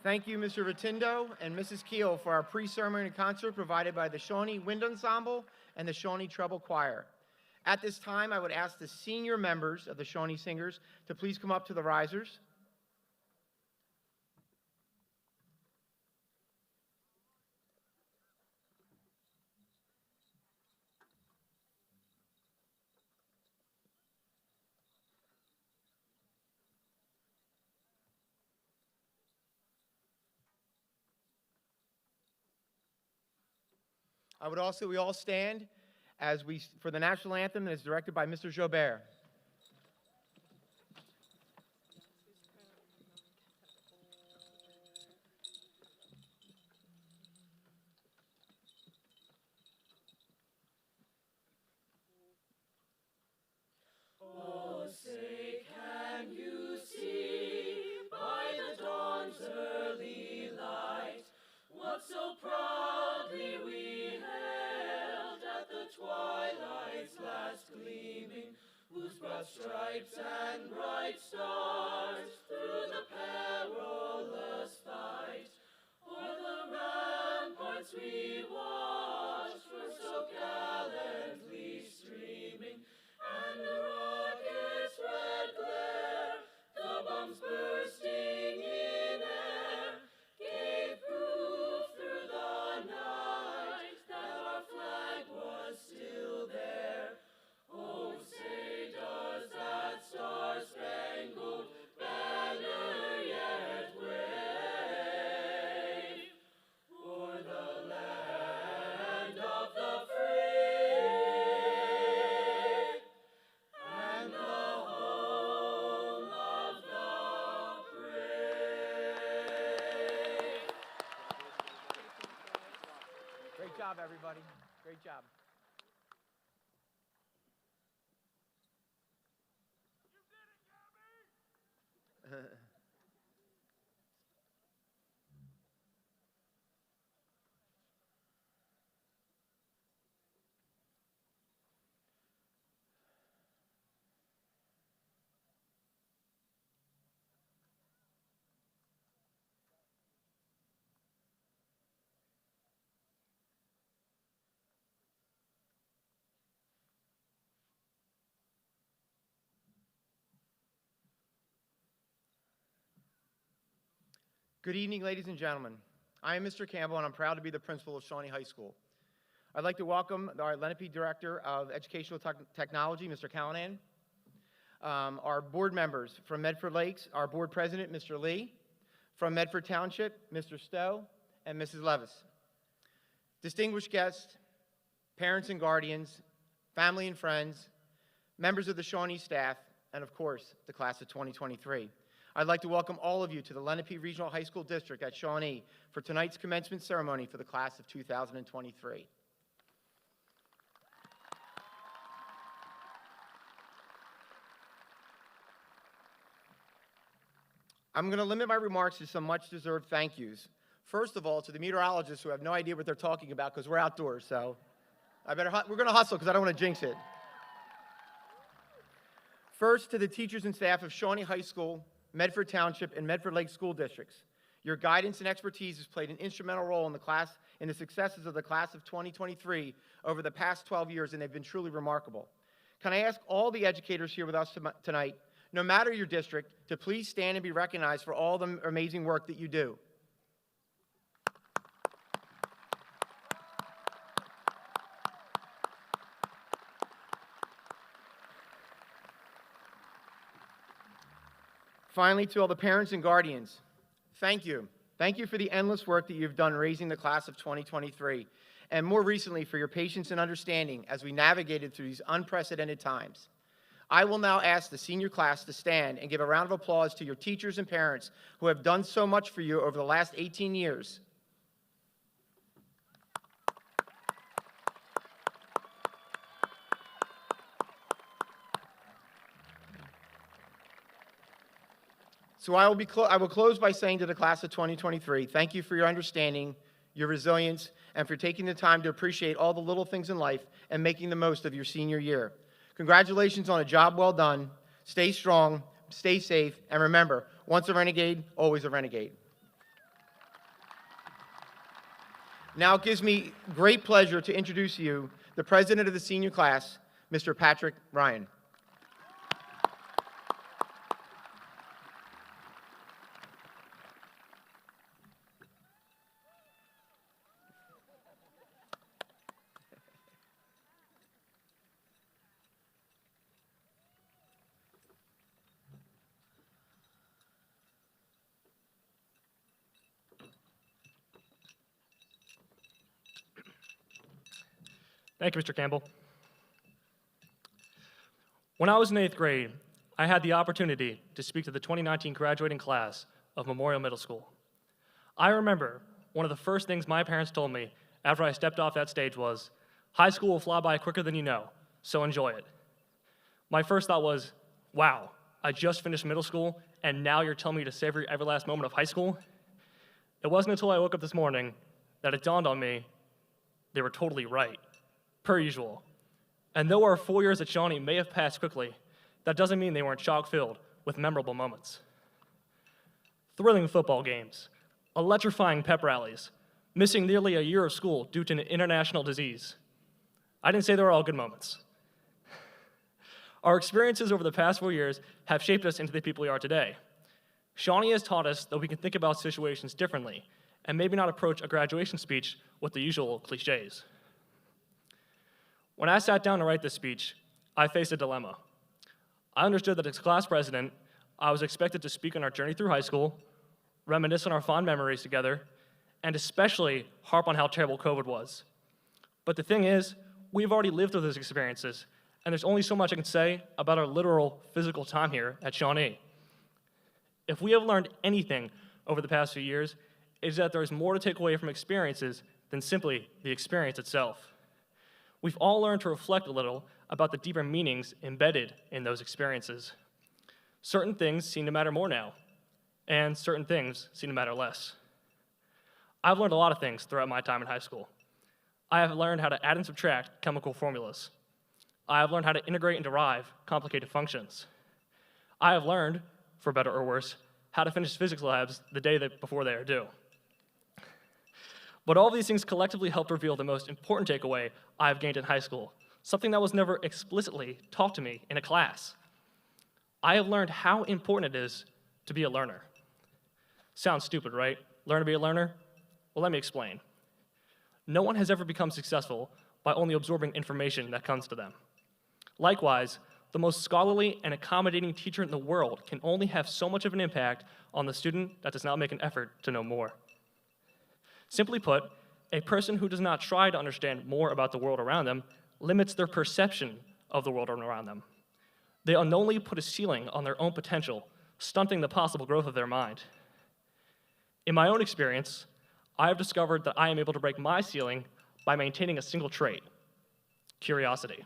Thank you, Mr. Rotundo and Mrs. Keel, for our pre-ceremony concert provided by the Shawnee Wind Ensemble and the Shawnee Treble Choir. At this time, I would ask the senior members of the Shawnee Singers to please come up to the risers. We all stand for the national anthem that is directed by Mr. Jobert. Oh, say, can you see by the dawn's early light what so proudly we hailed at the twilight's last gleaming, whose broad stripes and bright stars through the perilous fight o'er the ramparts we watched were so gallantly streaming, and the rocket's red glare, the bombs bursting in air, gave proof through the night that our flag was still there. Oh, say, does that star-spangled banner yet wave o'er the land of the free and the home of the brave? Great job, everybody. Great job. Good evening, ladies and gentlemen. I am Mr. Campbell, and I'm proud to be the principal of Shawnee High School. I'd like to welcome our Lenape Director of Educational Technology, Mr. Callahan, our board members from Medford Lakes, our board president, Mr. Lee, from Medford Township, Mr. Stowe, and Mrs. Levis. Distinguished guests, parents and guardians, family and friends, members of the Shawnee staff, and of course, the class of 2023. I'd like to welcome all of you to the Lenape Regional High School District at Shawnee for tonight's commencement ceremony for the class of 2023. I'm going to limit my remarks to some much-deserved thank yous. First of all, to the meteorologists who have no idea what they're talking about because we're outdoors, so we're going to hustle because I don't want to jinx it. First, to the teachers and staff of Shawnee High School, Medford Township, and Medford Lake School Districts. Your guidance and expertise has played an instrumental role in the successes of the class of 2023 over the past 12 years, and they've been truly remarkable. Can I ask all the educators here with us tonight, no matter your district, to please stand and be recognized for all the amazing work that you do. Finally, to all the parents and guardians, thank you. Thank you for the endless work that you've done raising the class of 2023, and more recently for your patience and understanding as we navigated through these unprecedented times. I will now ask the senior class to stand and give a round of applause to your teachers and parents who have done so much for you over the last 18 years. So I will close by saying to the class of 2023, thank you for your understanding, your resilience, and for taking the time to appreciate all the little things in life and making the most of your senior year. Congratulations on a job well done. Stay strong, stay safe, and remember, once a renegade, always a renegade. Now it gives me great pleasure to introduce you the president of the senior class, Mr. Patrick Ryan. Thank you, Mr. Campbell. When I was in 8th grade, I had the opportunity to speak to the 2019 graduating class of Memorial Middle School. I remember one of the first things my parents told me after I stepped off that stage was, "High school will fly by quicker than you know, so enjoy it." My first thought was, wow, I just finished middle school, and now you're telling me to savor every last moment of high school? It wasn't until I woke up this morning that it dawned on me they were totally right, per usual. And though our 4 years at Shawnee may have passed quickly, that doesn't mean they weren't chock-filled with memorable moments. Thrilling football games, electrifying pep rallies, missing nearly a year of school due to an international disease. I didn't say they were all good moments. Our experiences over the past 4 years have shaped us into the people we are today. Shawnee has taught us that we can think about situations differently and maybe not approach a graduation speech with the usual cliches. When I sat down to write this speech, I faced a dilemma. I understood that as class president, I was expected to speak on our journey through high school, reminisce on our fond memories together, and especially harp on how terrible COVID was. But the thing is, we've already lived through those experiences, and there's only so much I can say about our literal physical time here at Shawnee. If we have learned anything over the past few years, it's that there's more to take away from experiences than simply the experience itself. We've all learned to reflect a little about the deeper meanings embedded in those experiences. Certain things seem to matter more now, and certain things seem to matter less. I've learned a lot of things throughout my time in high school. I have learned how to add and subtract chemical formulas. I have learned how to integrate and derive complicated functions. I have learned, for better or worse, how to finish physics labs the day before they are due. But all these things collectively helped reveal the most important takeaway I've gained in high school, something that was never explicitly taught to me in a class. I have learned how important it is to be a learner. Sounds stupid, right? Learn to be a learner? Well, let me explain. No one has ever become successful by only absorbing information that comes to them. Likewise, the most scholarly and accommodating teacher in the world can only have so much of an impact on the student that does not make an effort to know more. Simply put, a person who does not try to understand more about the world around them limits their perception of the world around them. They unknowingly put a ceiling on their own potential, stunting the possible growth of their mind. In my own experience, I have discovered that I am able to break my ceiling by maintaining a single trait: curiosity.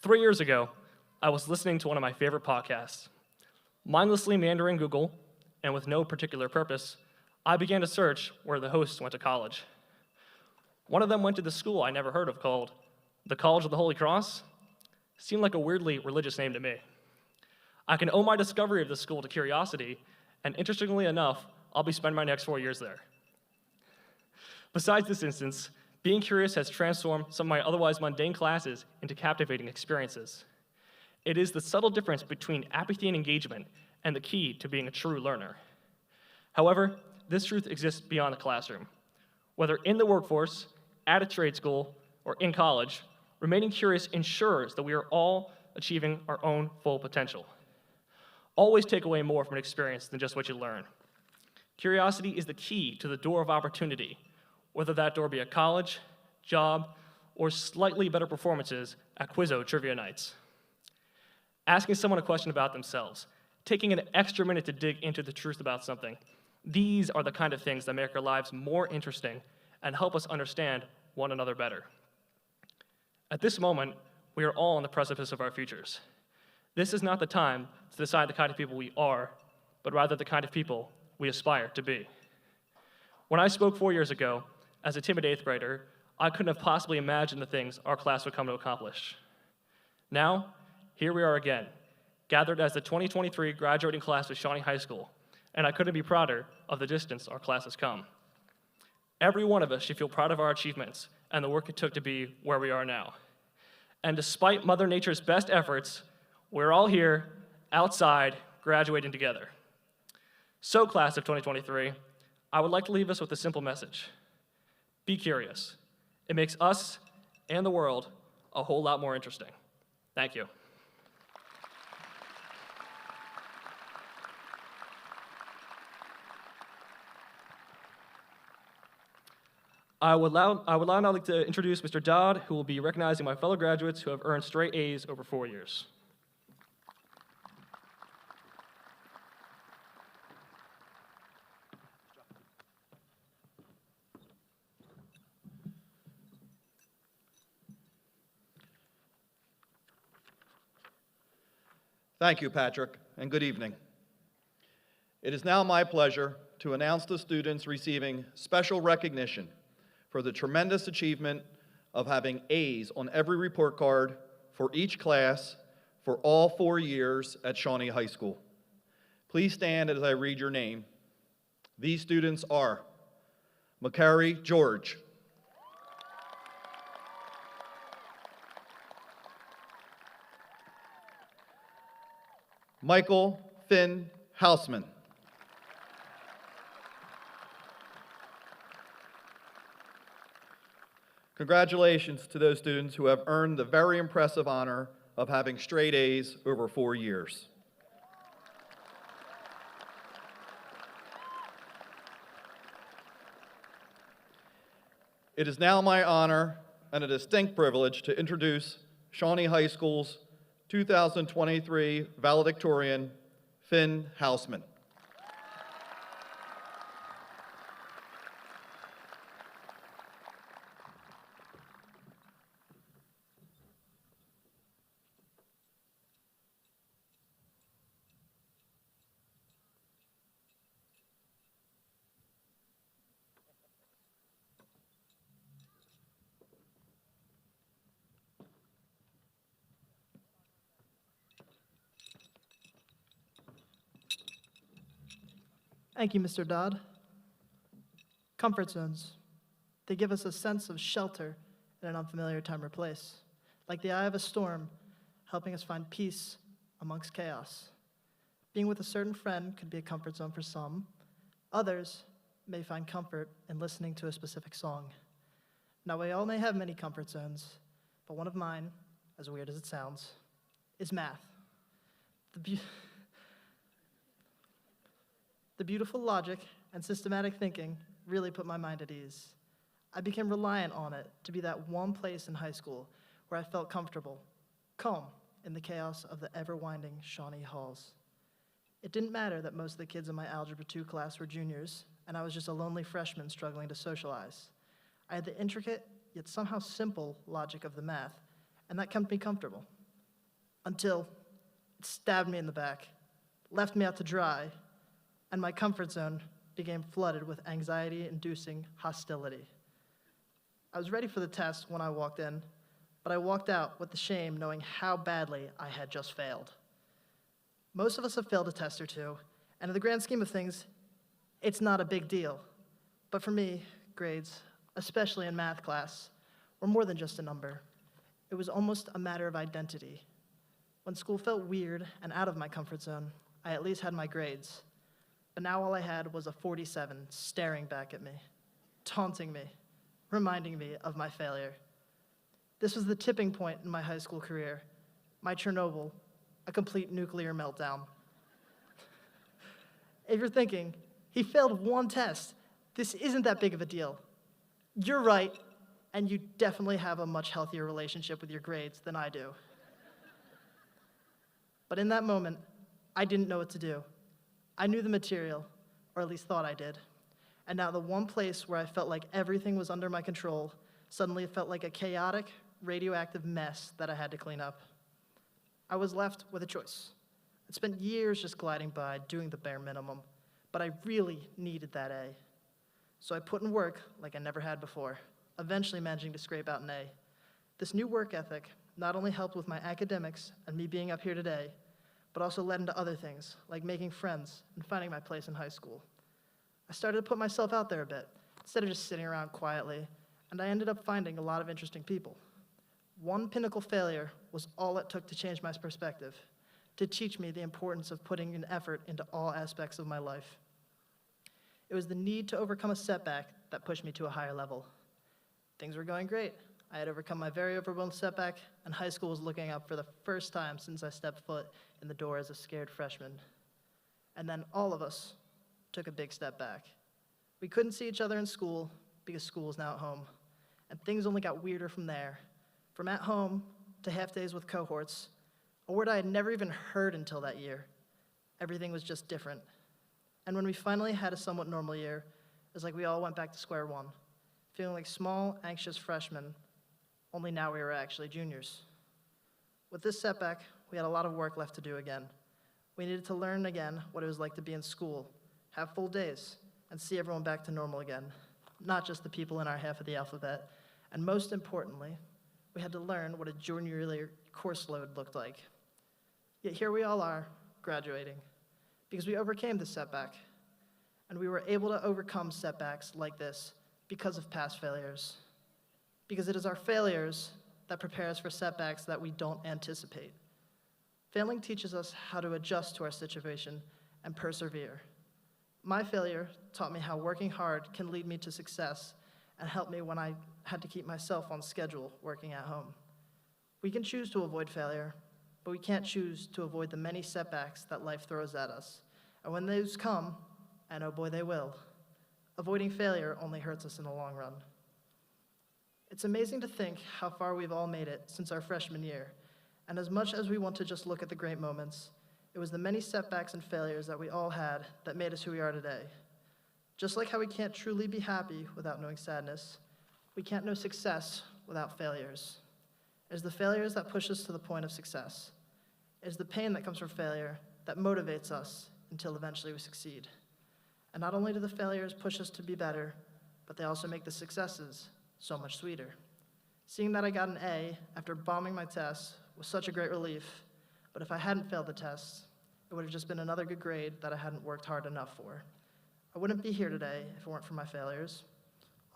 3 years ago, I was listening to one of my favorite podcasts. Mindlessly meandering Google, and with no particular purpose, I began to search where the hosts went to college. One of them went to the school I never heard of called the College of the Holy Cross. Seemed like a weirdly religious name to me. I can owe my discovery of this school to curiosity, and interestingly enough, I'll be spending my next 4 years there. Besides this instance, being curious has transformed some of my otherwise mundane classes into captivating experiences. It is the subtle difference between apathy and engagement and the key to being a true learner. However, this truth exists beyond the classroom. Whether in the workforce, at a trade school, or in college, remaining curious ensures that we are all achieving our own full potential. Always take away more from an experience than just what you learn. Curiosity is the key to the door of opportunity, whether that door be a college, job, or slightly better performances at Quizzo trivia nights. Asking someone a question about themselves, taking an extra minute to dig into the truth about something, these are the kind of things that make our lives more interesting and help us understand one another better. At this moment, we are all on the precipice of our futures. This is not the time to decide the kind of people we are, but rather the kind of people we aspire to be. When I spoke 4 years ago, as a timid 8th grader, I couldn't have possibly imagined the things our class would come to accomplish. Now, here we are again, gathered as the 2023 graduating class of Shawnee High School, and I couldn't be prouder of the distance our class has come. Every one of us should feel proud of our achievements and the work it took to be where we are now. And despite Mother Nature's best efforts, we're all here, outside, graduating together. So, class of 2023, I would like to leave us with a simple message. Be curious. It makes us and the world a whole lot more interesting. Thank you. I would now like to introduce Mr. Dodd, who will be recognizing my fellow graduates who have earned straight A's over 4 years. Thank you, Patrick, and good evening. It is now my pleasure to announce the students receiving special recognition for the tremendous achievement of having A's on every report card for each class for all 4 years at Shawnee High School. Please stand as I read your name. These students are McCary George, Michael Finn Hausman, congratulations to those students who have earned the very impressive honor of having straight A's over 4 years. It is now my honor and a distinct privilege to introduce Shawnee High School's 2023 valedictorian, Finn Hausman. Thank you, Mr. Dodd. Comfort zones. They give us a sense of shelter in an unfamiliar time or place, like the eye of a storm, helping us find peace amongst chaos. Being with a certain friend could be a comfort zone for some. Others may find comfort in listening to a specific song. Now, we all may have many comfort zones, but one of mine, as weird as it sounds, is math. The beautiful logic and systematic thinking really put my mind at ease. I became reliant on it to be that one place in high school where I felt comfortable, calm in the chaos of the ever-winding Shawnee halls. It didn't matter that most of the kids in my Algebra 2 class were juniors, and I was just a lonely freshman struggling to socialize. I had the intricate, yet somehow simple logic of the math, and that kept me comfortable. Until it stabbed me in the back, left me out to dry, and my comfort zone became flooded with anxiety-inducing hostility. I was ready for the test when I walked in, but I walked out with the shame knowing how badly I had just failed. Most of us have failed a test or two, and in the grand scheme of things, it's not a big deal. But for me, grades, especially in math class, were more than just a number. It was almost a matter of identity. When school felt weird and out of my comfort zone, I at least had my grades. But now all I had was a 47 staring back at me, taunting me, reminding me of my failure. This was the tipping point in my high school career, my Chernobyl, a complete nuclear meltdown. If you're thinking, he failed one test, this isn't that big of a deal. You're right, and you definitely have a much healthier relationship with your grades than I do. But in that moment, I didn't know what to do. I knew the material, or at least thought I did. And now the one place where I felt like everything was under my control suddenly felt like a chaotic, radioactive mess that I had to clean up. I was left with a choice. I'd spent years just gliding by, doing the bare minimum, but I really needed that A. So I put in work like I never had before, eventually managing to scrape out an A. This new work ethic not only helped with my academics and me being up here today, but also led into other things, like making friends and finding my place in high school. I started to put myself out there a bit, instead of just sitting around quietly, and I ended up finding a lot of interesting people. One pinnacle failure was all it took to change my perspective, to teach me the importance of putting an effort into all aspects of my life. It was the need to overcome a setback that pushed me to a higher level. Things were going great. I had overcome my very overwhelmed setback, and high school was looking up for the first time since I stepped foot in the door as a scared freshman. And then all of us took a big step back. We couldn't see each other in school because school was now at home, and things only got weirder from there. From at home to half days with cohorts, a word I had never even heard until that year. Everything was just different. And when we finally had a somewhat normal year, it was like we all went back to square one, feeling like small, anxious freshmen, only now we were actually juniors. With this setback, we had a lot of work left to do again. We needed to learn again what it was like to be in school, have full days, and see everyone back to normal again, not just the people in our half of the alphabet. And most importantly, we had to learn what a junior year course load looked like. Yet here we all are, graduating, because we overcame the setback, and we were able to overcome setbacks like this because of past failures. Because it is our failures that prepare us for setbacks that we don't anticipate. Failing teaches us how to adjust to our situation and persevere. My failure taught me how working hard can lead me to success and help me when I had to keep myself on schedule working at home. We can choose to avoid failure, but we can't choose to avoid the many setbacks that life throws at us. And when those come, and oh boy they will, avoiding failure only hurts us in the long run. It's amazing to think how far we've all made it since our freshman year, and as much as we want to just look at the great moments, it was the many setbacks and failures that we all had that made us who we are today. Just like how we can't truly be happy without knowing sadness, we can't know success without failures. It is the failures that push us to the point of success. It is the pain that comes from failure that motivates us until eventually we succeed. And not only do the failures push us to be better, but they also make the successes so much sweeter. Seeing that I got an A after bombing my tests was such a great relief, but if I hadn't failed the tests, it would have just been another good grade that I hadn't worked hard enough for. I wouldn't be here today if it weren't for my failures.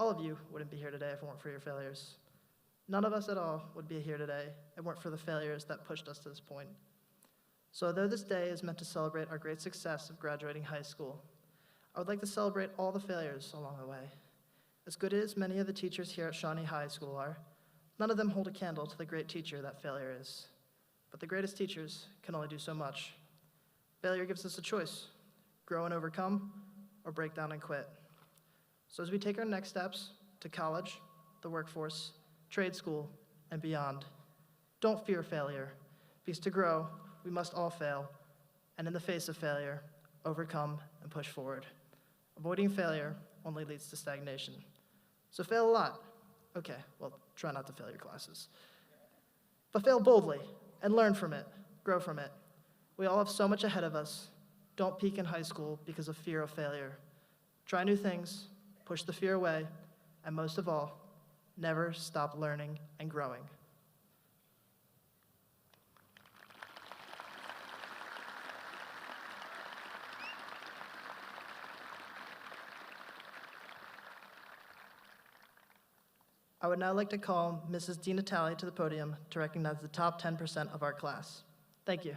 All of you wouldn't be here today if it weren't for your failures. None of us at all would be here today if it weren't for the failures that pushed us to this point. So although this day is meant to celebrate our great success of graduating high school, I would like to celebrate all the failures along the way. As good as many of the teachers here at Shawnee High School are, none of them hold a candle to the great teacher that failure is. But the greatest teachers can only do so much. Failure gives us a choice: grow and overcome, or break down and quit. So as we take our next steps to college, the workforce, trade school, and beyond, don't fear failure, because to grow, we must all fail, and in the face of failure, overcome and push forward. Avoiding failure only leads to stagnation. So fail a lot. Okay, well, try not to fail your classes. But fail boldly and learn from it, grow from it. We all have so much ahead of us. Don't peak in high school because of fear of failure. Try new things, push the fear away, and most of all, never stop learning and growing. I would now like to call Mrs. Di Natale to the podium to recognize the top 10% of our class. Thank you.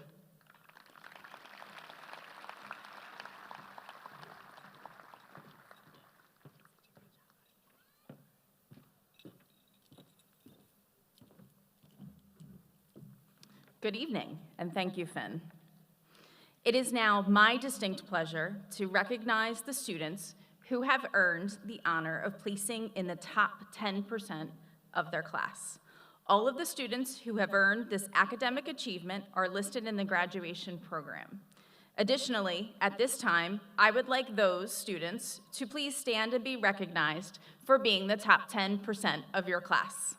Good evening, and thank you, Finn. It is now my distinct pleasure to recognize the students who have earned the honor of placing in the top 10% of their class. All of the students who have earned this academic achievement are listed in the graduation program. Additionally, at this time, I would like those students to please stand and be recognized for being the top 10% of your class.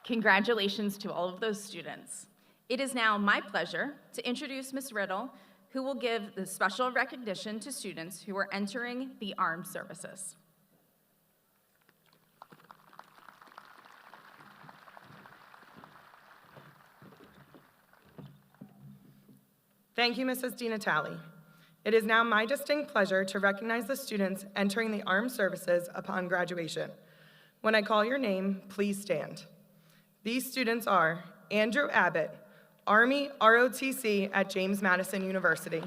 Congratulations to all of those students. It is now my pleasure to introduce Ms. Riddle, who will give the special recognition to students who are entering the armed services. Thank you, Mrs. DiNatale. It is now my distinct pleasure to recognize the students entering the armed services upon graduation. When I call your name, please stand. These students are Andrew Abbott, Army ROTC at James Madison University.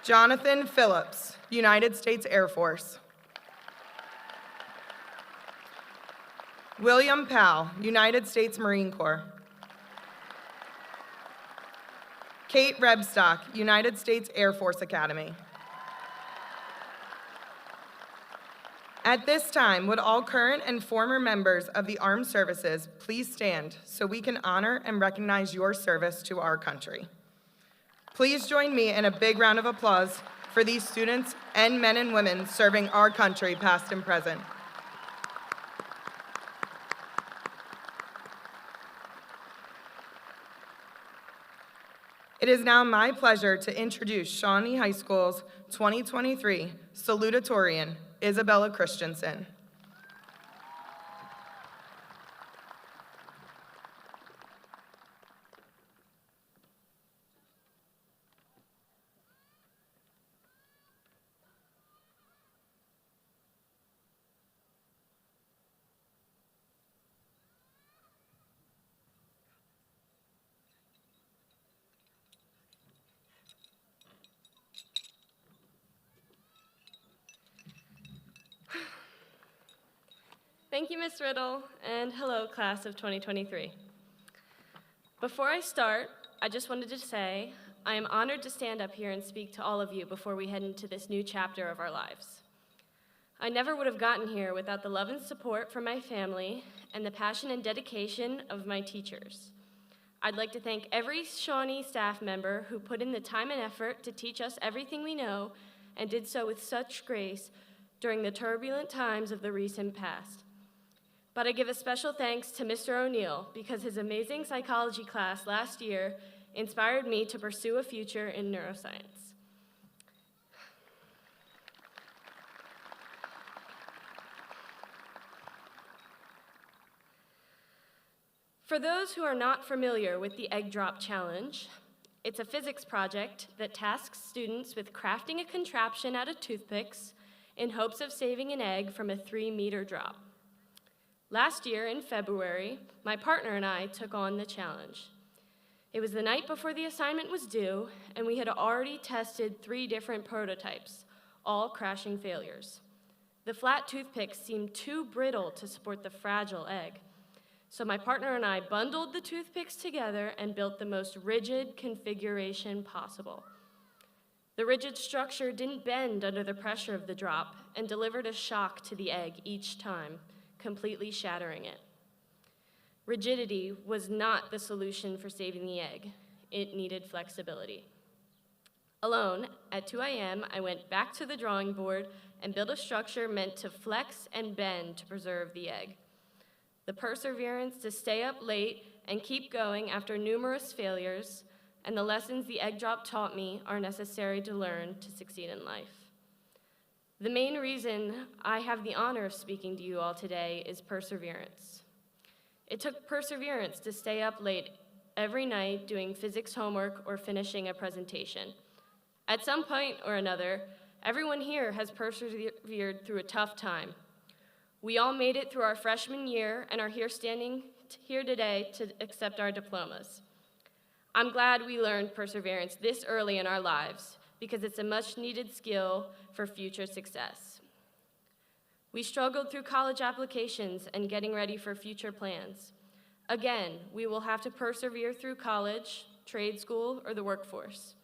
Jonathan Phillips, United States Air Force. William Powell, United States Marine Corps. Kate Rebstock, United States Air Force Academy. At this time, would all current and former members of the armed services please stand so we can honor and recognize your service to our country. Please join me in a big round of applause for these students and men and women serving our country, past and present. It is now my pleasure to introduce Shawnee High School's 2023 salutatorian, Isabella Christensen. Thank you, Ms. Riddle, and hello, class of 2023. Before I start, I just wanted to say I am honored to stand up here and speak to all of you before we head into this new chapter of our lives. I never would have gotten here without the love and support from my family and the passion and dedication of my teachers. I'd like to thank every Shawnee staff member who put in the time and effort to teach us everything we know and did so with such grace during the turbulent times of the recent past. But I give a special thanks to Mr. O'Neill because his amazing psychology class last year inspired me to pursue a future in neuroscience. For those who are not familiar with the Egg Drop Challenge, it's a physics project that tasks students with crafting a contraption out of toothpicks in hopes of saving an egg from a 3-meter drop. Last year, in February, my partner and I took on the challenge. It was the night before the assignment was due, and we had already tested 3 different prototypes, all crashing failures. The flat toothpicks seemed too brittle to support the fragile egg, so my partner and I bundled the toothpicks together and built the most rigid configuration possible. The rigid structure didn't bend under the pressure of the drop and delivered a shock to the egg each time, completely shattering it. Rigidity was not the solution for saving the egg. It needed flexibility. Alone, at 2 a.m., I went back to the drawing board and built a structure meant to flex and bend to preserve the egg. The perseverance to stay up late and keep going after numerous failures and the lessons the egg drop taught me are necessary to learn to succeed in life. The main reason I have the honor of speaking to you all today is perseverance. It took perseverance to stay up late every night doing physics homework or finishing a presentation. At some point or another, everyone here has persevered through a tough time. We all made it through our freshman year and are standing here today to accept our diplomas. I'm glad we learned perseverance this early in our lives because it's a much-needed skill for future success. We struggled through college applications and getting ready for future plans. Again, we will have to persevere through college, trade school, or the workforce.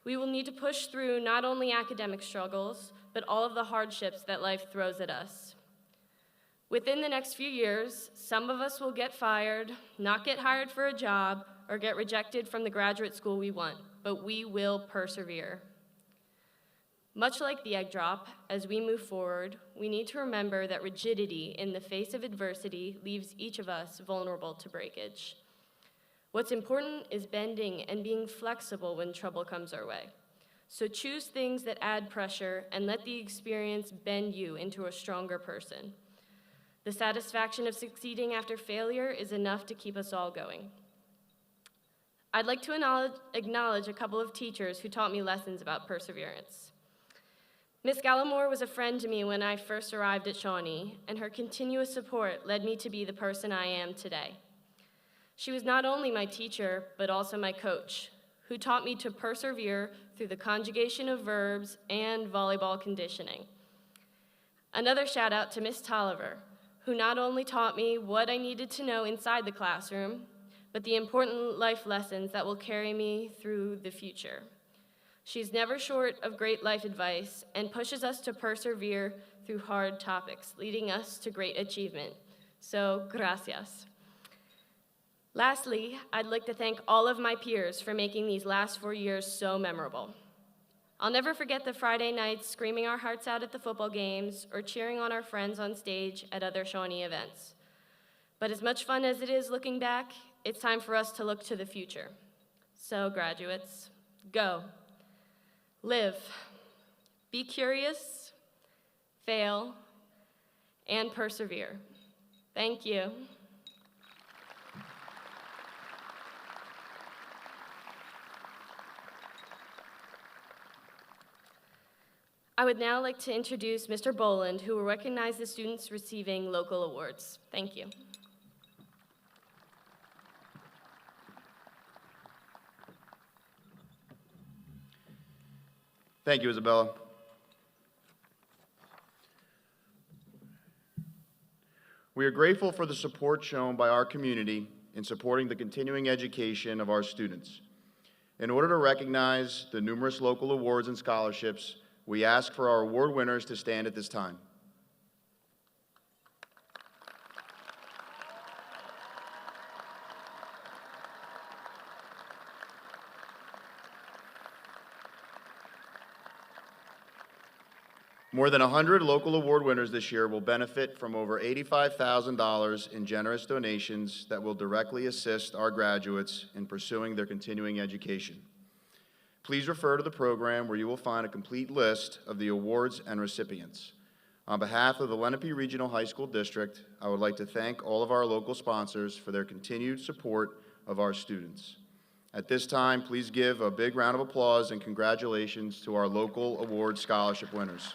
We will need to push through not only academic struggles, but all of the hardships that life throws at us. Within the next few years, some of us will get fired, not get hired for a job, or get rejected from the graduate school we want, but we will persevere. Much like the egg drop, as we move forward, we need to remember that rigidity in the face of adversity leaves each of us vulnerable to breakage. What's important is bending and being flexible when trouble comes our way. So choose things that add pressure and let the experience bend you into a stronger person. The satisfaction of succeeding after failure is enough to keep us all going. I'd like to acknowledge a couple of teachers who taught me lessons about perseverance. Miss Gallimore was a friend to me when I first arrived at Shawnee, and her continuous support led me to be the person I am today. She was not only my teacher, but also my coach, who taught me to persevere through the conjugation of verbs and volleyball conditioning. Another shout out to Miss Tolliver, who not only taught me what I needed to know inside the classroom, but the important life lessons that will carry me through the future. She's never short of great life advice and pushes us to persevere through hard topics, leading us to great achievement. So, gracias. Lastly, I'd like to thank all of my peers for making these last 4 years so memorable. I'll never forget the Friday nights screaming our hearts out at the football games or cheering on our friends on stage at other Shawnee events. But as much fun as it is looking back, it's time for us to look to the future. So, graduates, go. Live. Be curious, fail, and persevere. Thank you. I would now like to introduce Mr. Boland, who will recognize the students receiving local awards. Thank you. Thank you, Isabella. We are grateful for the support shown by our community in supporting the continuing education of our students. In order to recognize the numerous local awards and scholarships, we ask for our award winners to stand at this time. More than 100 local award winners this year will benefit from over $85,000 in generous donations that will directly assist our graduates in pursuing their continuing education. Please refer to the program where you will find a complete list of the awards and recipients. On behalf of the Lenape Regional High School District, I would like to thank all of our local sponsors for their continued support of our students. At this time, please give a big round of applause and congratulations to our local award scholarship winners.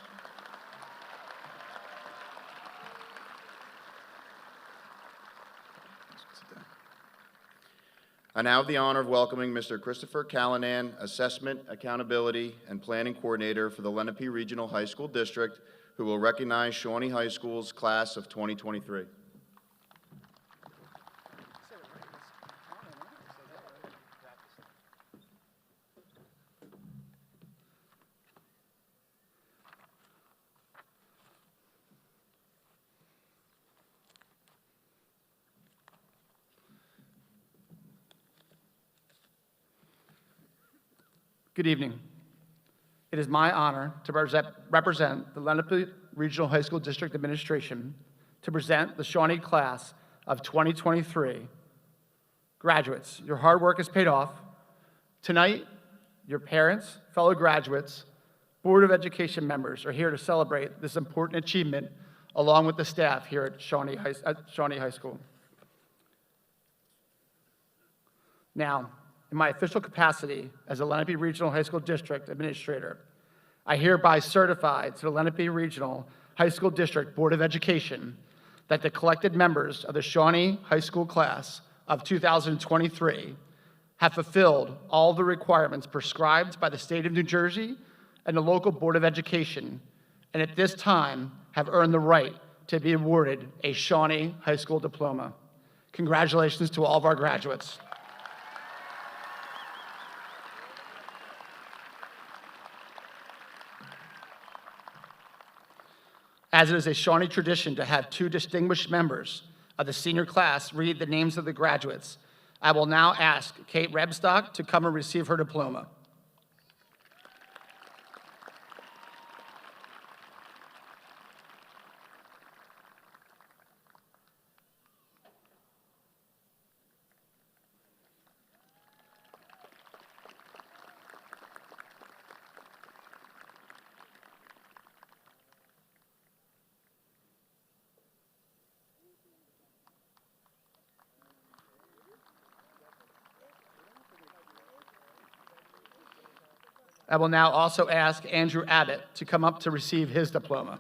I now have the honor of welcoming Mr. Christopher Callanan, Assessment, Accountability, and Planning Coordinator for the Lenape Regional High School District, who will recognize Shawnee High School's class of 2023. Good evening. It is my honor to represent the Lenape Regional High School District Administration to present the Shawnee class of 2023. Graduates, your hard work has paid off. Tonight, your parents, fellow graduates, Board of Education members are here to celebrate this important achievement along with the staff here at Shawnee High School. Now, in my official capacity as a Lenape Regional High School District Administrator, I hereby certify to the Lenape Regional High School District Board of Education that the collected members of the Shawnee High School class of 2023 have fulfilled all the requirements prescribed by the state of New Jersey and the local Board of Education, and at this time have earned the right to be awarded a Shawnee High School diploma. Congratulations to all of our graduates. As it is a Shawnee tradition to have two distinguished members of the senior class read the names of the graduates, I will now ask Kate Rebstock to come and receive her diploma. I will now also ask Andrew Abbott to come up to receive his diploma.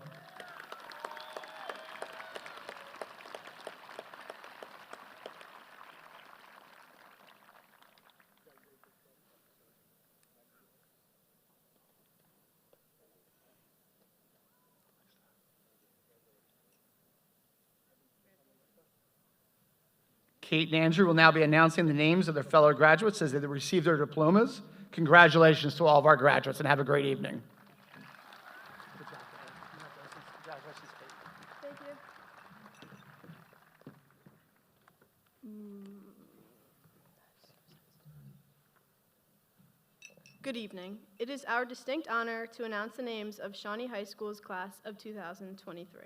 Kate and Andrew will now be announcing the names of their fellow graduates as they receive their diplomas. Congratulations to all of our graduates, and have a great evening. Thank you. Good evening. It is our distinct honor to announce the names of Shawnee High School's class of 2023.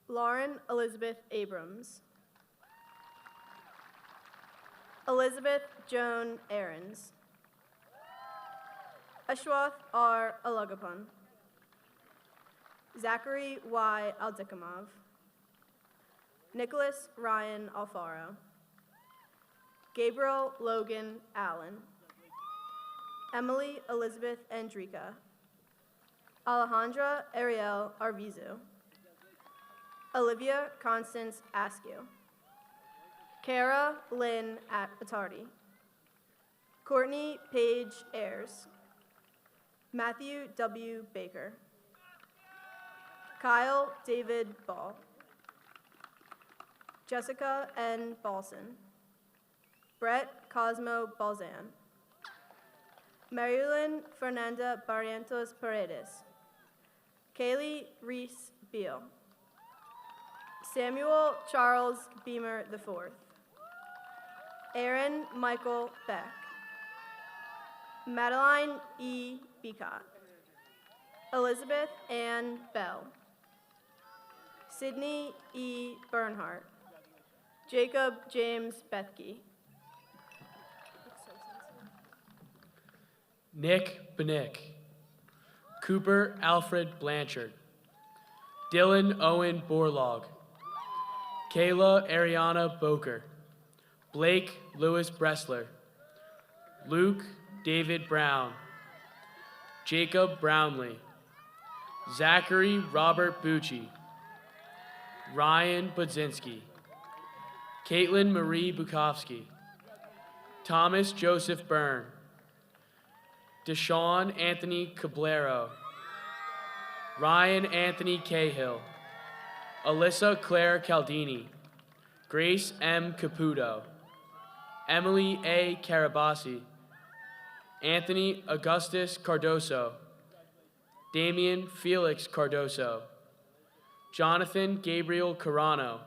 Lauren Elizabeth Abrams. Elizabeth Joan Aarons. Ashwath R. Alugapun. Zachary Y. Aldikamov. Nicholas Ryan Alfaro. Gabriel Logan Allen. Emily Elizabeth Andrika. Alejandra Ariel Arvizu. Olivia Constance Askew. Kara Lynn Attardi. Courtney Paige Ayers. Matthew W. Baker. Kyle David Ball. Jessica N. Balson. Brett Cosmo Balzan. Marilyn Fernanda Barrientos Paredes. Kaylee Reese Beal. Samuel Charles Beamer IV. Aaron Michael Beck. Madeline E. Beacott. Elizabeth Ann Bell. Sydney E. Bernhardt. Jacob James Bethke. Nick Benick. Cooper Alfred Blanchard. Dylan Owen Borlaug. Kayla Ariana Boker. Blake Lewis Bressler. Luke David Brown. Jacob Brownlee. Zachary Robert Bucci. Ryan Budzinski. Caitlin Marie Bukowski. Thomas Joseph Byrne. Deshaun Anthony Cablero. Ryan Anthony Cahill. Alyssa Claire Caldini. Grace M. Caputo. Emily A. Carabasi. Anthony Augustus Cardoso. Damian Felix Cardoso. Jonathan Gabriel Carano.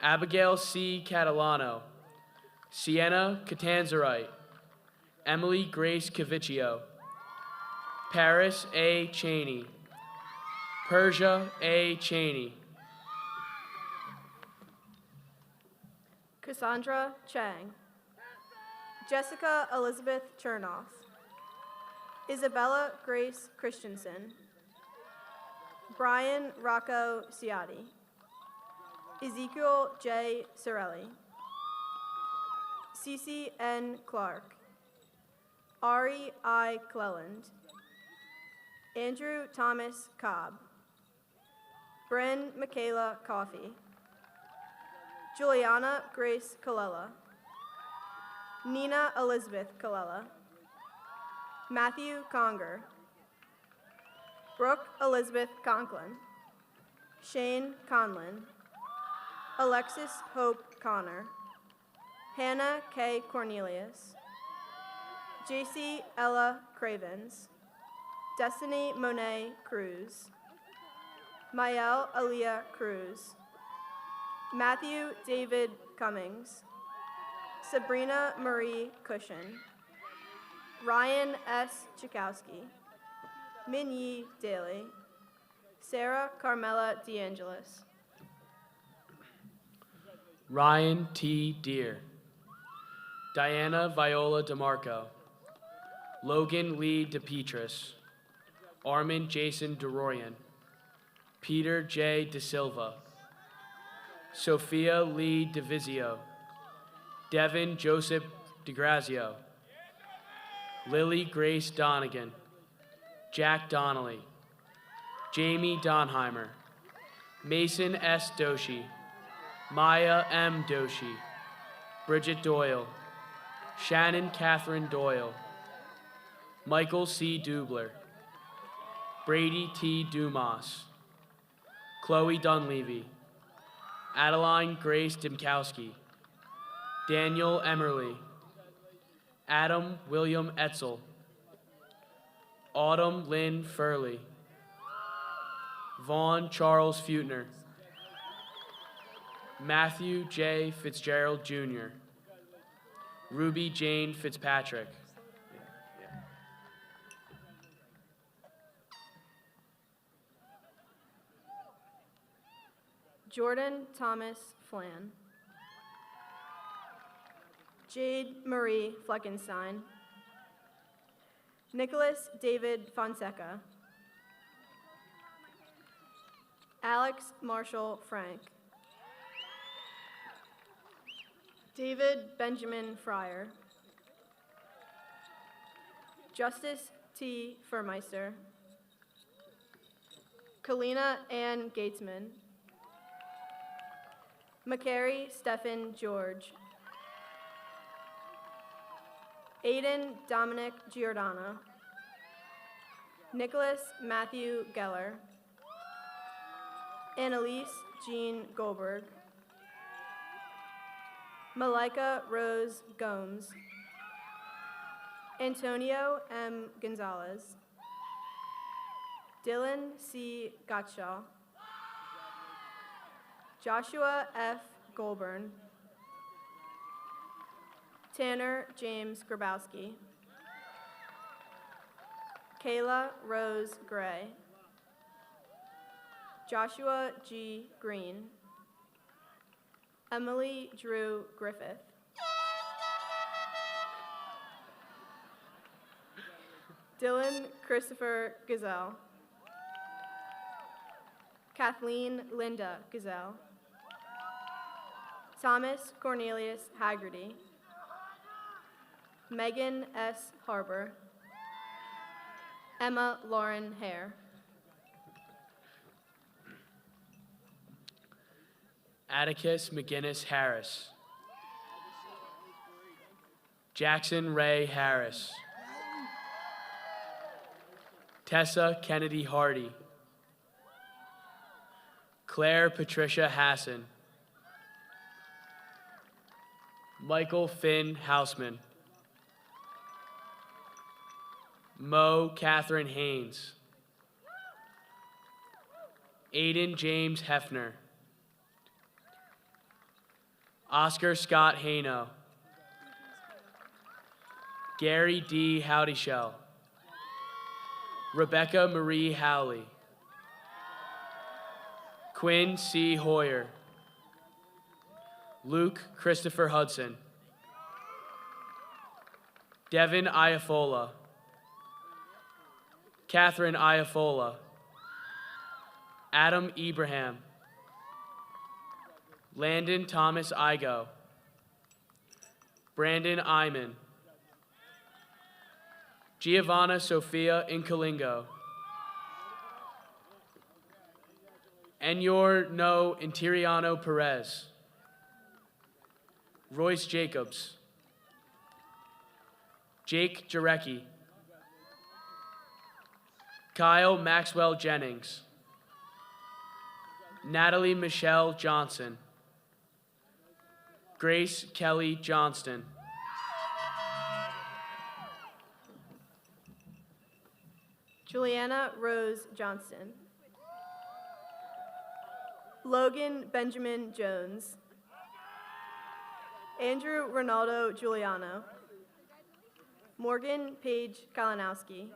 Abigail C. Catalano. Sienna Catanzarite. Emily Grace Caviccio. Paris A. Cheney. Persia A. Cheney. Cassandra Chang. Jessica Elizabeth Chernoff. Isabella Grace Christensen. Brian Rocco Ciati. Ezekiel J. Sorelli. Cece N. Clark. Ari I. Cleland. Andrew Thomas Cobb. Bren Michaela Coffey. Juliana Grace Colella. Nina Elizabeth Colella. Matthew Conger. Brooke Elizabeth Conklin. Shane Conlin. Alexis Hope Connor. Hannah K. Cornelius. JC Ella Cravens. Destiny Monet Cruz. Mael Aaliyah Cruz. Matthew David Cummings. Sabrina Marie Cushion. Ryan S. Chakowski. Minyi Daly. Sarah Carmela DeAngelis. Ryan T. Deere. Diana Viola DeMarco. Logan Lee DePetris. Armin Jason DeRoyan. Peter J. DeSilva. Sophia Lee DeVizio. Devin Joseph DeGrazio, Lily Grace Donegan, Jack Donnelly, Jamie Donheimer, Mason S. Doshi, Maya M. Doshi, Bridget Doyle, Shannon Catherine Doyle, Michael C. Dubler, Brady T. Dumas, Chloe Dunleavy, Adeline Grace Dimkowski, Daniel Emmerly, Adam William Etzel, Autumn Lynn Furley, Vaughn Charles Feutner, Matthew J. Fitzgerald Jr., Ruby Jane Fitzpatrick, Jordan Thomas Flan. Jade Marie Fleckenstein. Nicholas David Fonseca. Alex Marshall Frank. David Benjamin Fryer. Justice T. Furmeister. Kalina Ann Gatesman. McCary Stephen George. Aiden Dominic Giordano. Nicholas Matthew Geller. Annalise Jean Goldberg. Malika Rose Gomes. Antonio M. Gonzalez. Dylan C. Gottschall. Joshua F. Goulburn. Tanner James Grabowski. Kayla Rose Gray. Joshua G. Green. Emily Drew Griffith. Dylan Christopher Gazelle. Kathleen Linda Gazelle. Thomas Cornelius Haggerty. Megan S. Harbor. Emma Lauren Hare. Atticus McGinnis Harris, Jackson Ray Harris, Tessa Kennedy Hardy, Claire Patricia Hassan, Michael Finn Hausman, Mo Catherine Haynes, Aiden James Hefner, Oscar Scott Haino, Gary D. Howdyshell, Rebecca Marie Howley, Quinn C. Hoyer, Luke Christopher Hudson, Devin Iafola, Catherine Iafola, Adam Ibrahim, Landon Thomas Igo, Brandon Iman, Giovanna Sofia Incalingo, Enyor No Interiano Perez, Royce Jacobs, Jake Jarecki, Kyle Maxwell Jennings, Natalie Michelle Johnson, Grace Kelly Johnston, Juliana Rose Johnston. Logan Benjamin Jones. Andrew Ronaldo Giuliano. Morgan Paige Kalinowski.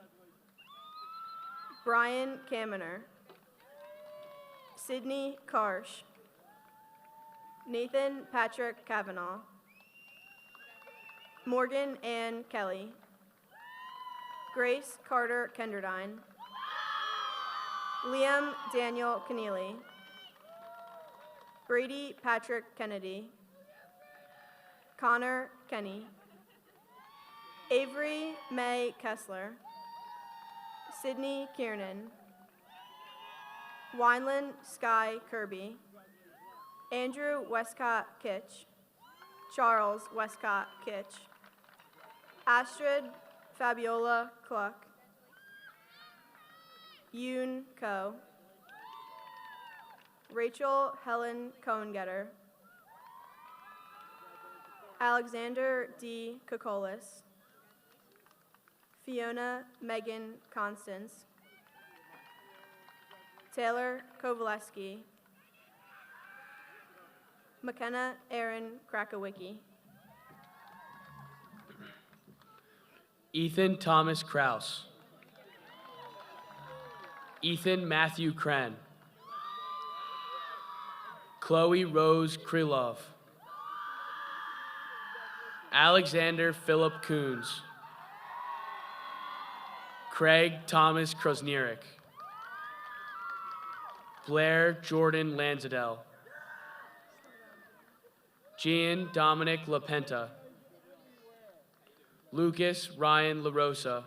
Brian Kaminer. Sydney Karsh. Nathan Patrick Kavanaugh. Morgan Ann Kelly. Grace Carter Kenderdine. Liam Daniel Keneally. Brady Patrick Kennedy. Connor Kenny. Avery May Kessler, Sydney Kiernan, Wineland Sky Kirby, Andrew Westcott Kitch, Charles Westcott Kitch, Astrid Fabiola Cluck, Yoon Ko, Rachel Helen Cohengetter, Alexander D. Kokolis, Fiona Megan Constance, Taylor Kovaleski, McKenna Aaron Krakowicki, Ethan Thomas Kraus. Ethan Matthew Kren. Chloe Rose Krylov. Alexander Philip Coons. Craig Thomas Krosnierik. Blair Jordan Lanzadell. Gian Dominic LaPenta. Lucas Ryan LaRosa.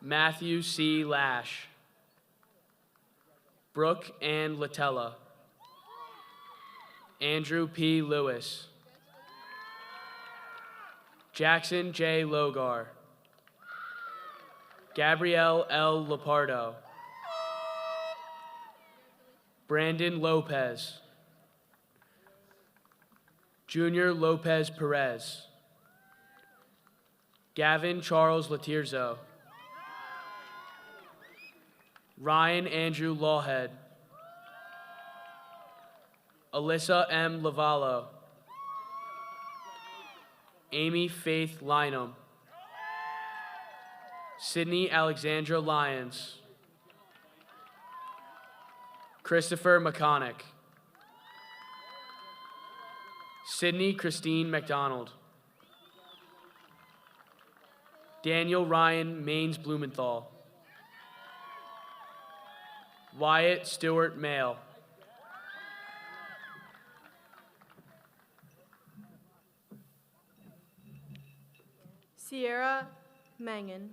Matthew C. Lash. Brooke Ann Latella. Andrew P. Lewis. Jackson J. Logar. Gabrielle L. Lapardo. Brandon Lopez. Junior Lopez Perez. Gavin Charles Latirzo. Ryan Andrew Lawhead. Alyssa M. Lavallo. Amy Faith Lynham. Sydney Alexandra Lyons. Christopher McConnick. Sydney Christine McDonald. Daniel Ryan Maines Blumenthal. Wyatt Stewart Mail. Sierra Mangan,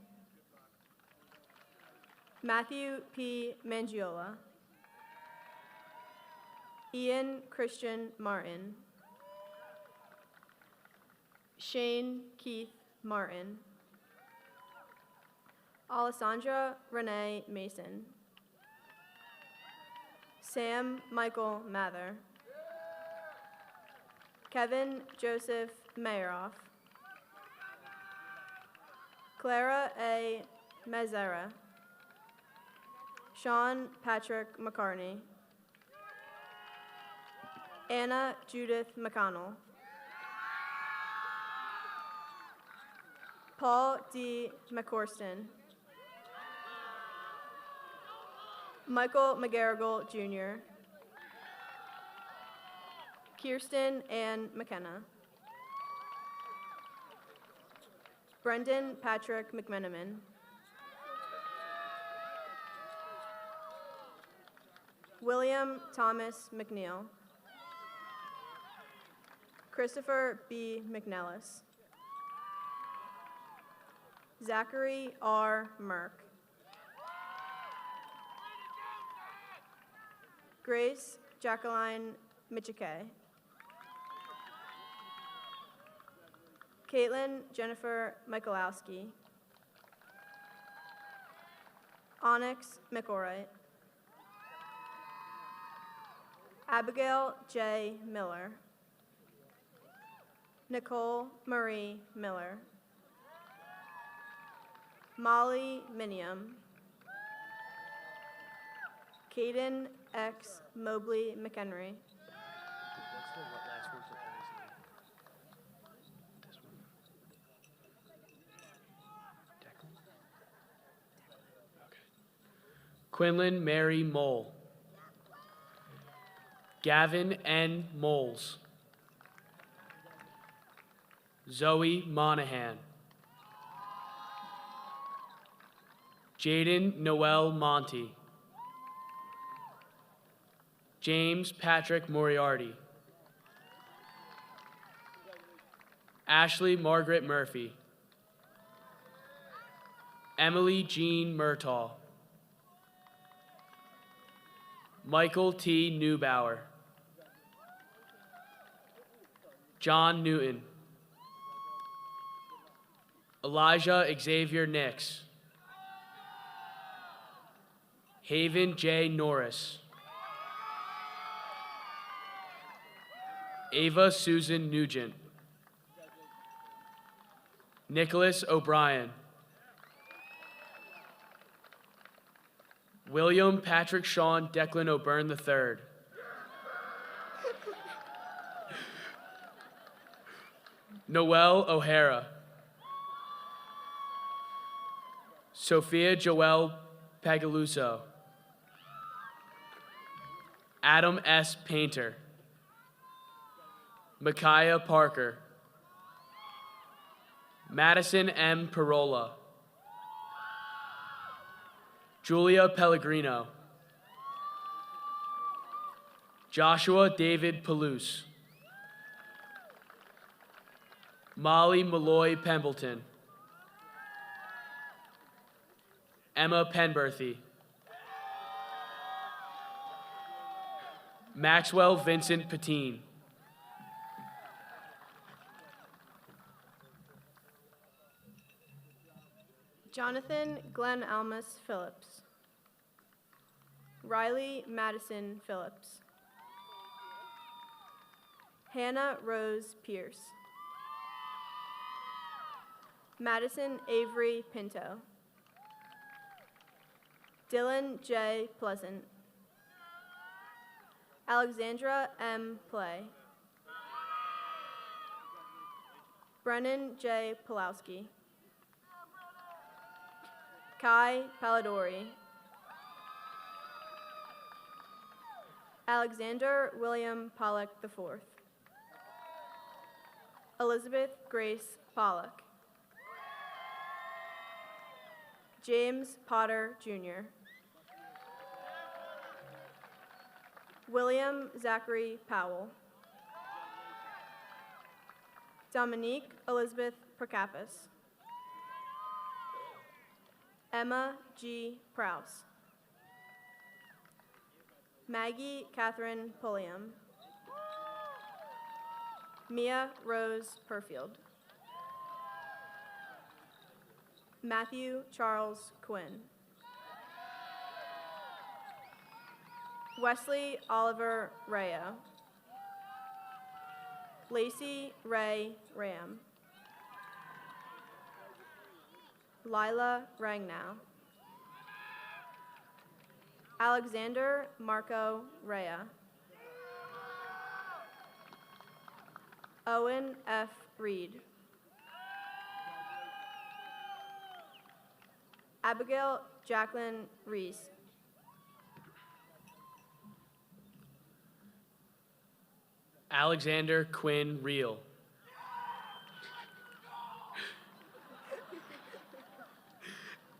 Matthew P. Mangiola, Ian Christian Martin, Shane Keith Martin, Alessandra Renee Mason, Sam Michael Mather, Kevin Joseph Mayeroff, Clara A. Mazzara, Sean Patrick McCartney, Anna Judith McConnell, Paul D. McCorston, Michael McGarrigle Jr., Kirsten Ann McKenna, Brendan Patrick McMenamin, William Thomas McNeil, Christopher B. McNellis, Zachary R. Merck, Grace Jacqueline Michike, Caitlin Jennifer Michalowski, Onyx McElwright, Abigail J. Miller, Nicole Marie Miller, Molly Minium, Caden X. Mobley McHenry, Quinlan Mary Mole. Gavin N. Moles. Zoe Monahan. Jaden Noel Monty. James Patrick Moriarty. Ashley Margaret Murphy. Emily Jean Murtaugh. Michael T. Neubauer. John Newton. Elijah Xavier Nix. Haven J. Norris. Ava Susan Nugent. Nicholas O'Brien. William Patrick Sean Declan O'Byrne III. Noel O'Hara. Sophia Joelle Pagaluso. Adam S. Painter. Micaiah Parker. Madison M. Parola. Julia Pellegrino. Joshua David Palouse. Molly Malloy Pembleton. Emma Penberthy. Maxwell Vincent Patine. Jonathan Glenn Almus Phillips. Riley Madison Phillips. Hannah Rose Pierce. Madison Avery Pinto. Dylan J. Pleasant. Alexandra M. Play. Brennan J. Pulowski. Kai Palladori. Alexander William Pollock IV. Elizabeth Grace Pollock. James Potter Jr. William Zachary Powell. Dominique Elizabeth Prokapis. Emma G. Prouse. Maggie Catherine Pulliam. Mia Rose Perfield. Matthew Charles Quinn. Wesley Oliver Rayo. Lacey Ray Ram. Lila Rangnow. Alexander Marco Rea. Owen F. Reed. Abigail Jacqueline Reese. Alexander Quinn Reel.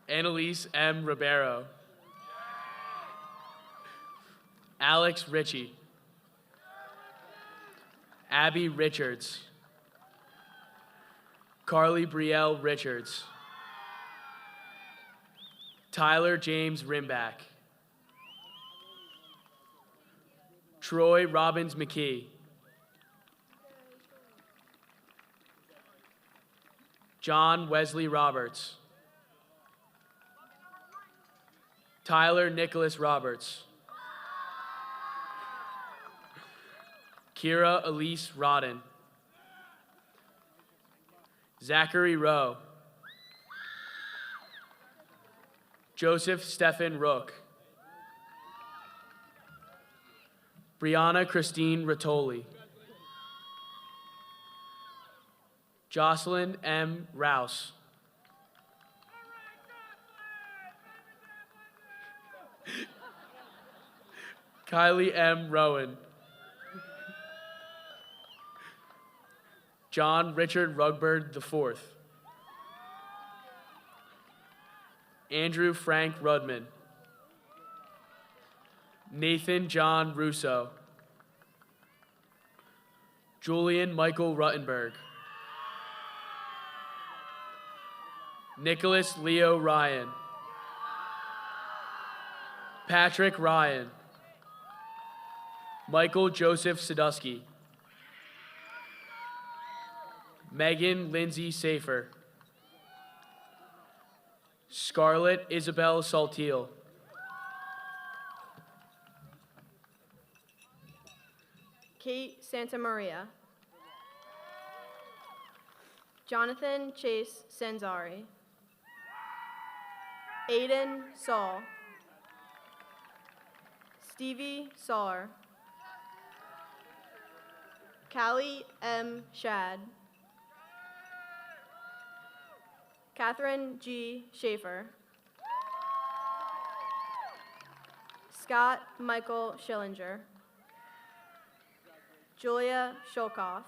Annalise M. Ribeiro. Alex Ritchie. Abby Richards. Carly Brielle Richards. Tyler James Rimback. Troy Robbins McKee. John Wesley Roberts. Tyler Nicholas Roberts. Kira Elise Rodden. Zachary Rowe. Joseph Stephen Rook. Brianna Christine Rattoli. Jocelyn M. Rouse. Kylie M. Rowan. John Richard Rugbird IV. Andrew Frank Rudman. Nathan John Russo. Julian Michael Ruttenberg. Nicholas Leo Ryan. Patrick Ryan. Michael Joseph Sadusky. Megan Lindsay Safer. Scarlett Isabel Saltiel. Kate Santamaria. Jonathan Chase Sanzari. Aiden Saul. Stevie Saar. Callie M. Shad. Catherine G. Schaefer. Scott Michael Schillinger. Julia Shulkoff.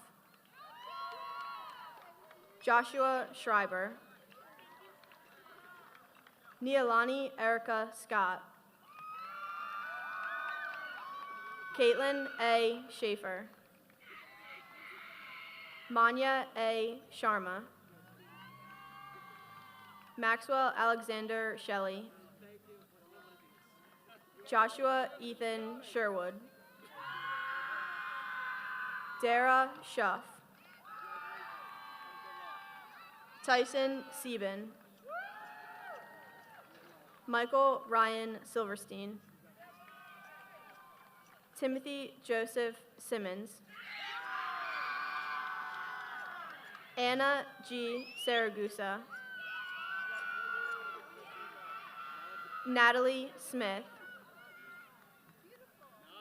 Joshua Schreiber. Nealani Erica Scott. Caitlin A. Schaefer. Manya A. Sharma. Maxwell Alexander Shelley. Joshua Ethan Sherwood. Dara Schuff. Tyson Sieben. Michael Ryan Silverstein. Timothy Joseph Simmons. Anna G. Saragusa. Natalie Smith.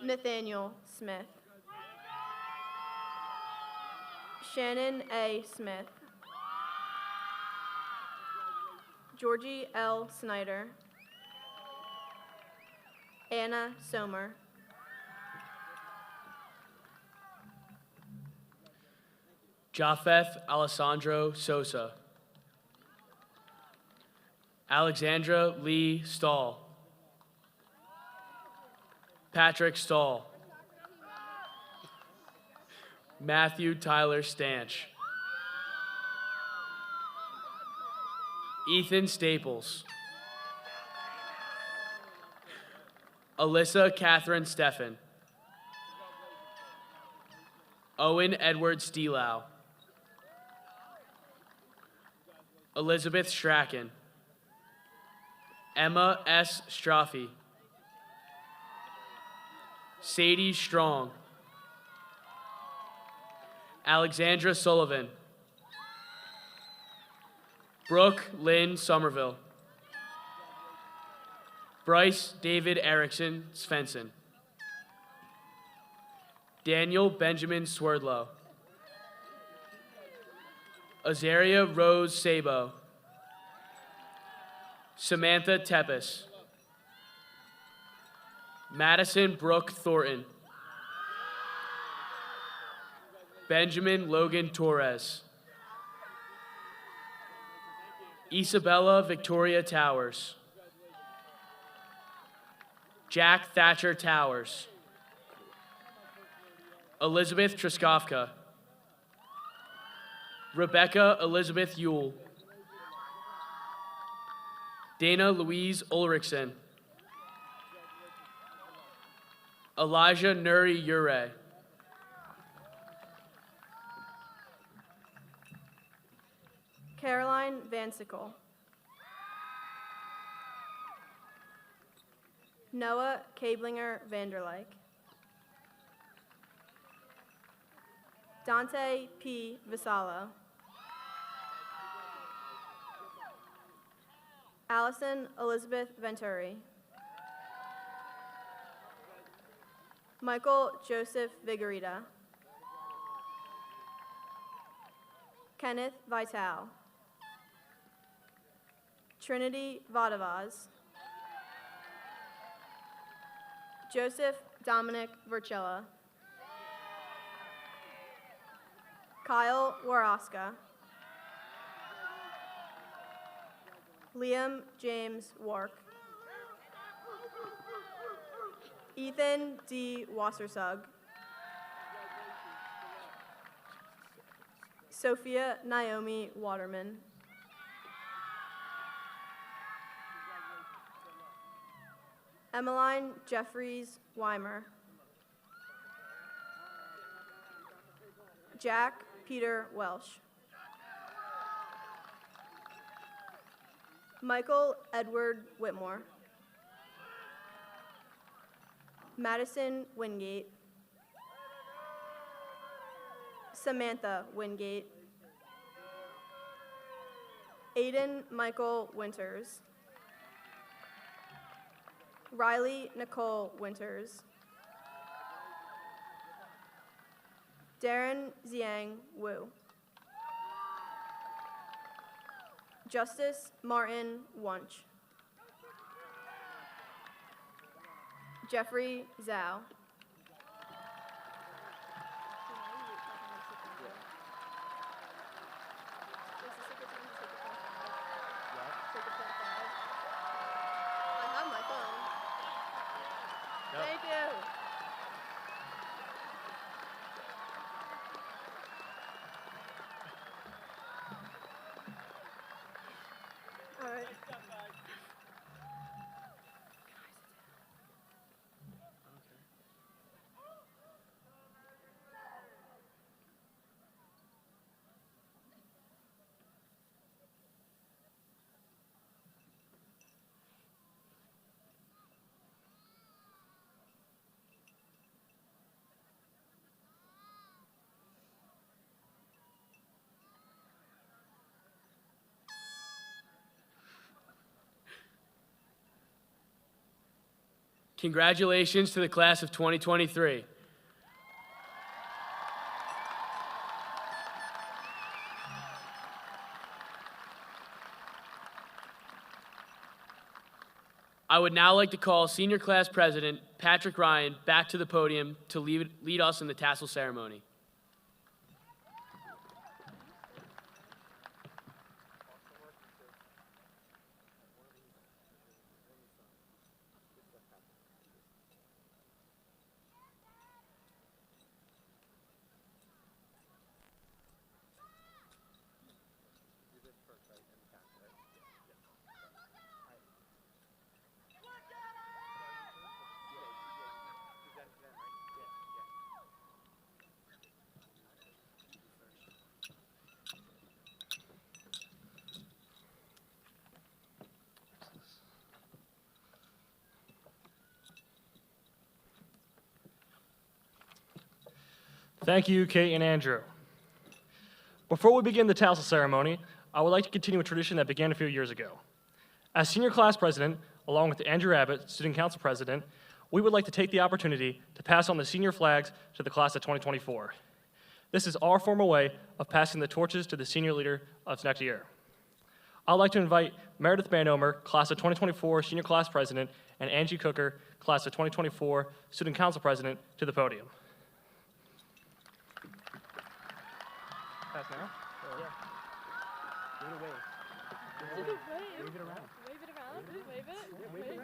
Nathaniel Smith. Shannon A. Smith. Georgie L. Snyder. Anna Somer. Japheth Alessandro Sosa. Alexandra Lee Stahl. Patrick Stahl. Matthew Tyler Stanch. Ethan Staples. Alyssa Catherine Steffen. Owen Edward Steelau. Elizabeth Strachan. Emma S. Straffi. Sadie Strong. Alexandra Sullivan. Brooke Lynn Somerville. Bryce David Erickson Svensson. Daniel Benjamin Swerdlow. Azaria Rose Sabo. Samantha Tepes. Madison Brooke Thornton. Benjamin Logan Torres. Isabella Victoria Towers. Jack Thatcher Towers. Elizabeth Truskofka. Rebecca Elizabeth Yule. Dana Louise Ulrichsen. Elijah Nuri Ure. Caroline Van Sickle. Noah Kablinger Vanderlyke. Dante P. Visalo. Allison Elizabeth Venturi. Michael Joseph Vigorita. Kenneth Vital. Trinity Vadavaz. Joseph Dominic Vercella. Kyle Waraska. Liam James Wark. Ethan D. Wassersug. Sophia Naomi Waterman. Emmeline Jeffries Weimer. Jack Peter Welsh. Michael Edward Whitmore. Madison Wingate. Samantha Wingate. Aiden Michael Winters. Riley Nicole Winters. Darren Ziang Wu. Justice Martin Wunsch. Jeffrey Zhao. I have my phone. Thank you. All right. Congratulations to the class of 2023. I would now like to call Senior Class President Patrick Ryan back to the podium to lead us in the tassel ceremony. Thank you, Kate and Andrew. Before we begin the tassel ceremony, I would like to continue a tradition that began a few years ago. As senior class president, along with Andrew Abbott, student council president, we would like to take the opportunity to pass on the senior flags to the class of 2024. This is our formal way of passing the torches to the senior leader of next year. I'd like to invite Meredith Bandomer, class of 2024 senior class president, and Angie Cooker, class of 2024 student council president, to the podium. Pass now? Yeah. Give it away. Wave it around. Wave it around. Wave it. Yeah, wave it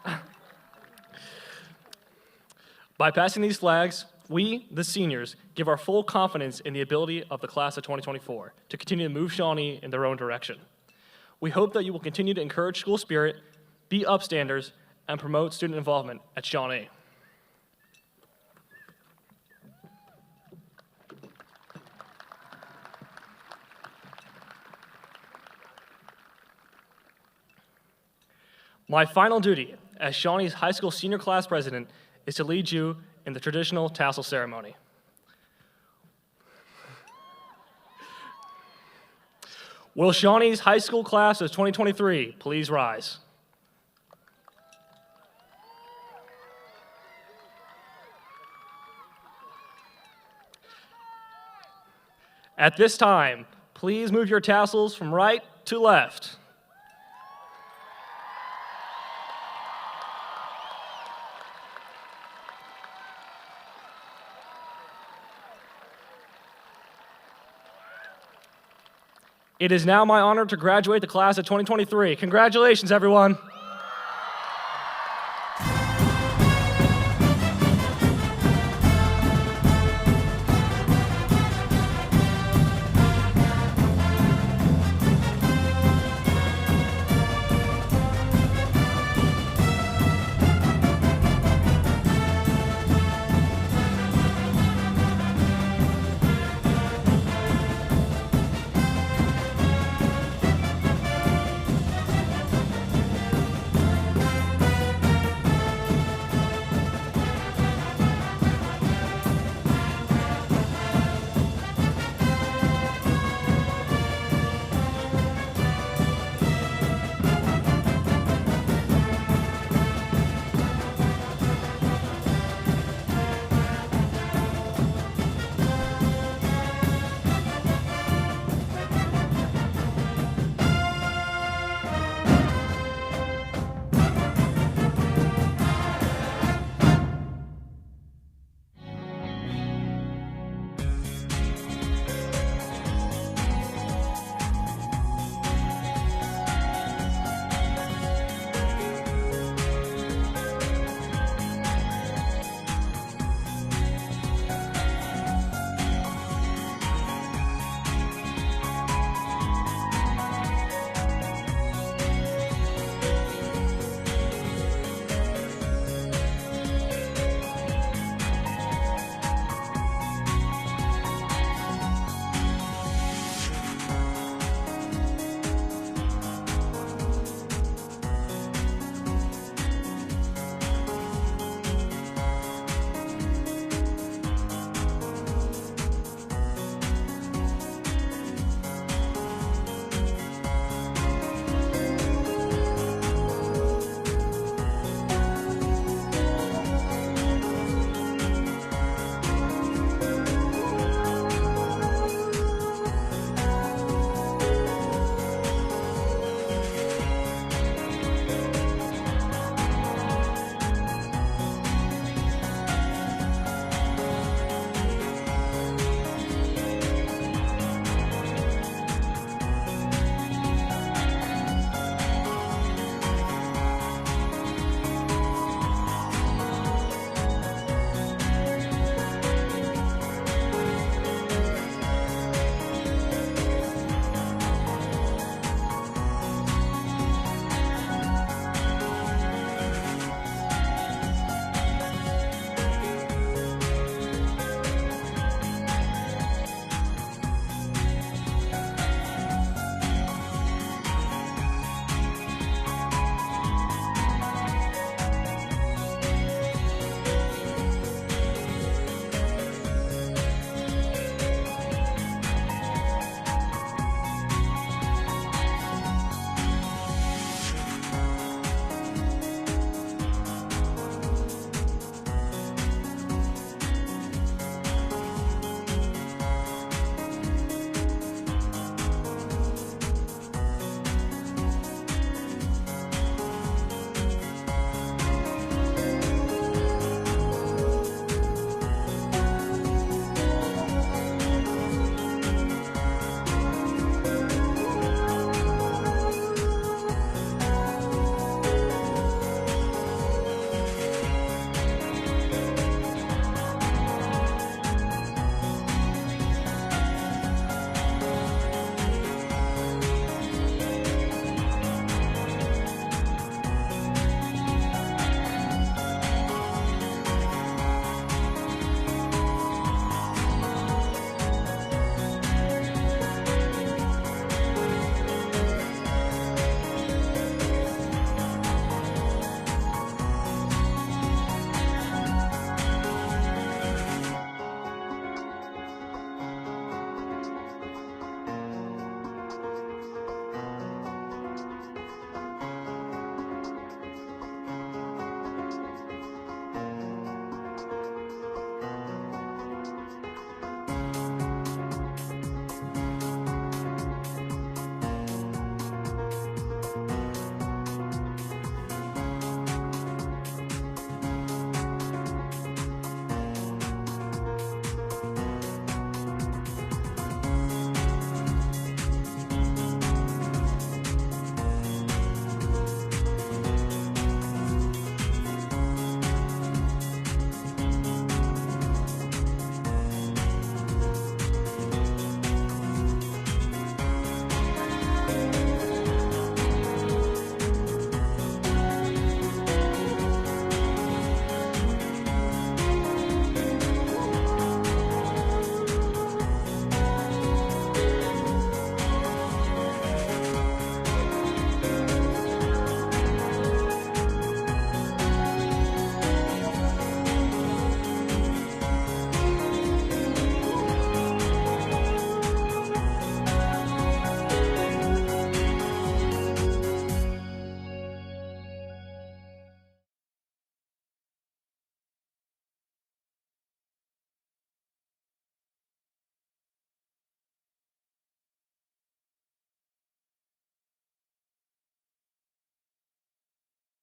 around. By passing these flags, we, the seniors, give our full confidence in the ability of the class of 2024 to continue to move Shawnee in their own direction. We hope that you will continue to encourage school spirit, be upstanders, and promote student involvement at Shawnee. My final duty as Shawnee's high school senior class president is to lead you in the traditional tassel ceremony. Will Shawnee's high school class of 2023 please rise? At this time, please move your tassels from right to left. It is now my honor to graduate the class of 2023. Congratulations, everyone.